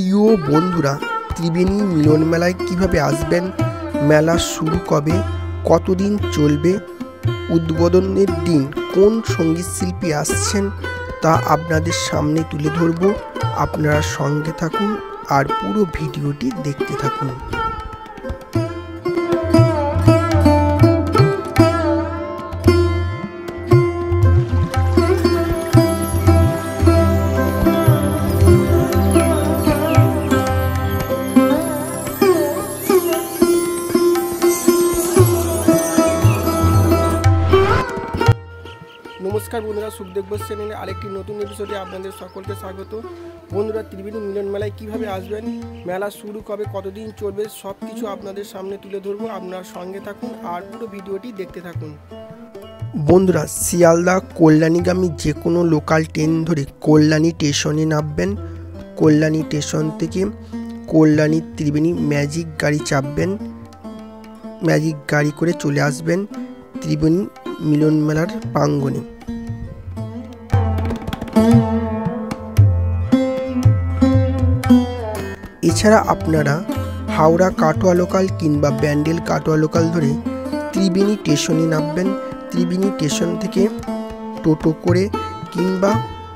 প্রিয় বন্ধুরা, ত্রিবেণী মিলন মেলায় কিভাবে আসবেন, মেলা শুরু কবে, কতদিন চলবে, উদ্বোধনের দিন কোন সঙ্গীত শিল্পী আসছেন তা আপনাদের সামনে তুলে ধরব। আপনারা সঙ্গে থাকুন আর পুরো ভিডিওটি দেখতে থাকুন। নমস্কার বন্ধুরা, সুখদেব বোস চ্যানেলে আরেকটি নতুন এপিসোডে আপনাদের সকলকে স্বাগত। বন্ধুরা, ত্রিবেণী মিলন মেলায় কিভাবে আসবেন, মেলা শুরু কবে, কতদিন চলবে, সব কিছু আপনাদের সামনে তুলে ধরবো। আপনার সঙ্গে থাকুন আর পুরো ভিডিওটি দেখতে থাকুন। বন্ধুরা, শিয়ালদা কল্যাণীগামী যে কোনো লোকাল ট্রেন ধরে কল্যাণী স্টেশনে নামবেন। কল্যাণী স্টেশন থেকে কল্যাণী ত্রিবেণী ম্যাজিক গাড়ি চাপবেন। ম্যাজিক গাড়ি করে চলে আসবেন ত্রিবেণী মিলন মেলার প্রাঙ্গণে। এছাড়া আপনারা হাওড়া কাটোয়া লোকাল কিংবা ব্যান্ডেল কাটোয়া লোকাল ধরে ত্রিবেণী স্টেশনে নামবেন। ত্রিবেণী স্টেশন থেকে টোটো করে কিংবা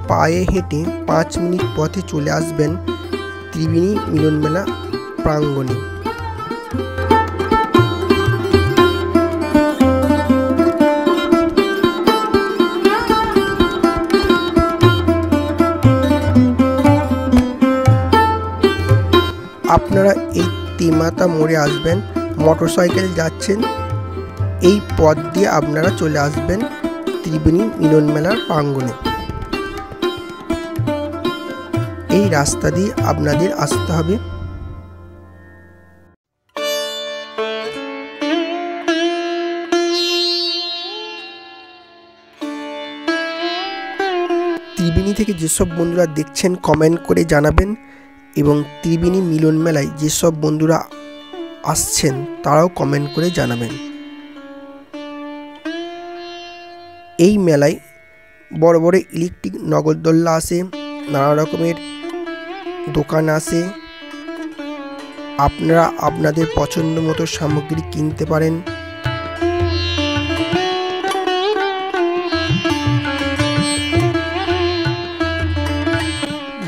পায়ে হেঁটে 5 মিনিট পথে চলে আসবেন ত্রিবেণী মিলন মেলা প্রাঙ্গণে। আপনারা এই তেমাতা মোড়ে আসবেন, মোটরসাইকেল যাচ্ছেন, এই পথ দিয়ে আপনারা চলে আসবেন ত্রিবেণী মিলন মেলার প্রাঙ্গণে। এই রাস্তা দিয়ে আপনাদের আসতে হবে। ত্রিবেণী থেকে যেসব বন্ধুরা দেখছেন কমেন্ট করে জানাবেন, এবং ত্রিবেণী মিলন মেলায় যেসব বন্ধুরা আসছেন তারাও কমেন্ট করে জানাবেন। এই মেলায় বড় বড় ইলেকট্রিক নগরদোল্লা আসে, নানা রকমের দোকান আসে। আপনারা আপনাদের পছন্দ মতো সামগ্রী কিনতে পারেন।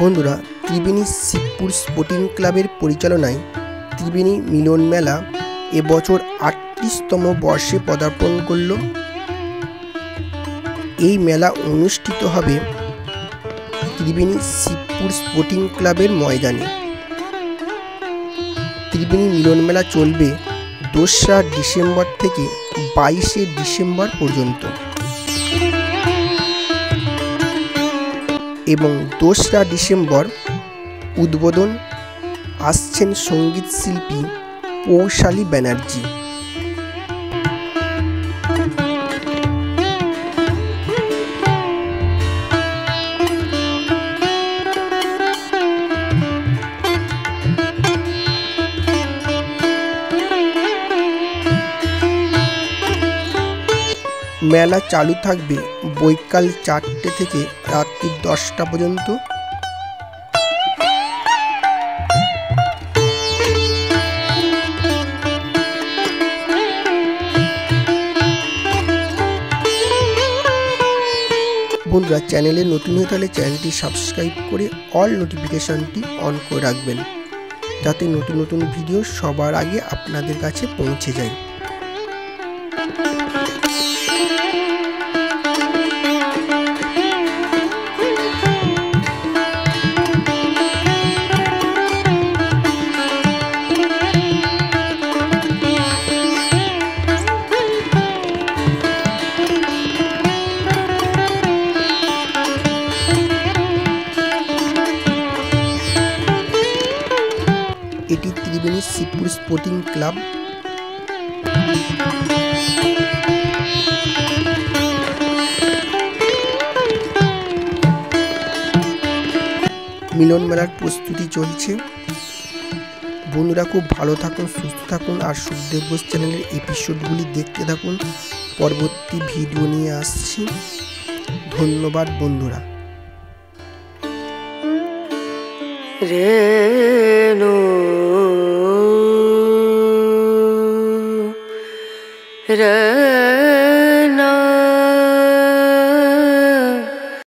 বন্ধুরা, ত্রিবেণী শিবপুর স্পোর্টিং ক্লাবের পরিচালনায় ত্রিবেণী মিলন মেলা এবছর 38তম বর্ষে পদার্পণ করল। এই মেলা অনুষ্ঠিত হবে ত্রিবেণী শিবপুর স্পোর্টিং ক্লাবের ময়দানে। ত্রিবেণী মিলন মেলা চলবে 2রা ডিসেম্বর থেকে 22শে ডিসেম্বর পর্যন্ত, এবং 2রা ডিসেম্বর উদ্বোধন আসছেন সঙ্গীত শিল্পী পৌশালী ব্যানার্জি। মেলা চালু থাকবে বৈকাল 4টে থেকে রাত্রি 10টা পর্যন্ত। বন্ধুরা, চ্যানেলে নতুন হয়ে থাকলে চ্যানেলটি সাবস্ক্রাইব করে অল নোটিফিকেশনটি অন করে রাখবেন, যাতে নতুন নতুন ভিডিও সবার আগে আপনাদের কাছে পৌঁছে যায়। এটি ত্রিবেণী শিবপুর স্পোর্টিং ক্লাব। মিলন মেলার প্রস্তুতি চলছে। বন্ধুরা, খুব ভালো থাকুন, সুস্থ থাকুন আর সুখদেব বোস চ্যানেলের এপিসোডগুলি দেখতে থাকুন। পরবর্তী ভিডিও নিয়ে আসছি। ধন্যবাদ বন্ধুরা। রে রে